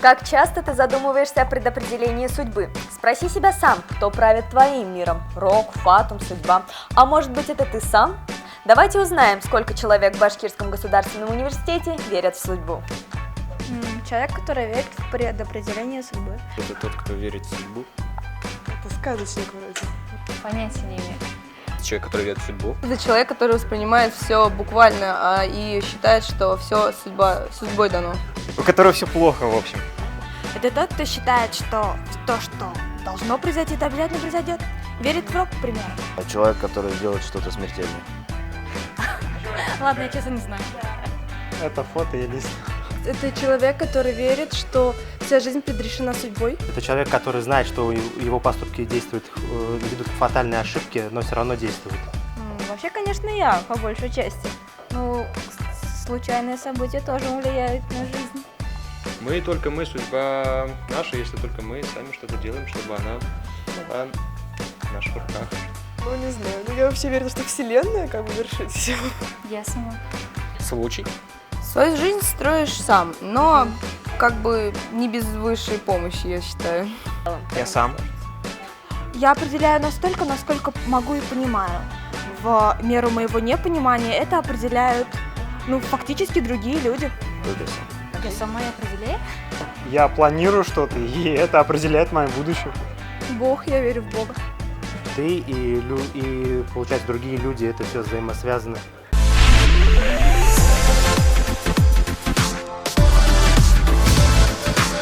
Как часто ты задумываешься о предопределении судьбы? Спроси себя сам, кто правит твоим миром? Рок, фатум, судьба. А может быть, это ты сам? Давайте узнаем, сколько человек в Башкирском государственном университете верят в судьбу. Человек, который верит в предопределение судьбы. Это тот, кто верит в судьбу. Это сказочник вроде. Понятия не имею. Человек, который верит в судьбу. Это человек, который воспринимает все буквально и считает, что все судьбой дано. У которого все плохо, в общем. Это тот, кто считает, что то, что должно произойти, это обязательно произойдет. Верит в рок, к примеру. Человек, который делает что-то смертельное. Ладно, я честно не знаю. Это фотоялист. Это человек, который верит, что вся жизнь предрешена судьбой. Это человек, который знает, что его поступки действуют, ведут к фатальной ошибке, но все равно действуют. Вообще, конечно, я, по большей части. Ну, случайные события тоже влияют на жизнь. Мы, только мы, судьба наша, если только мы сами что-то делаем, чтобы она была в наших руках. Ну, не знаю. Я вообще верю, что Вселенная как бы вершит все. Я сама. Случай. Свою жизнь строишь сам, но как бы не без высшей помощи, я считаю. Я сам. Я определяю настолько, насколько могу и понимаю. В меру моего непонимания это определяют, фактически другие люди. Только сам. Я сама и определяю? Я планирую что-то, и это определяет мое будущее. Бог, я верю в Бога. Ты и получается, другие люди, это все взаимосвязано.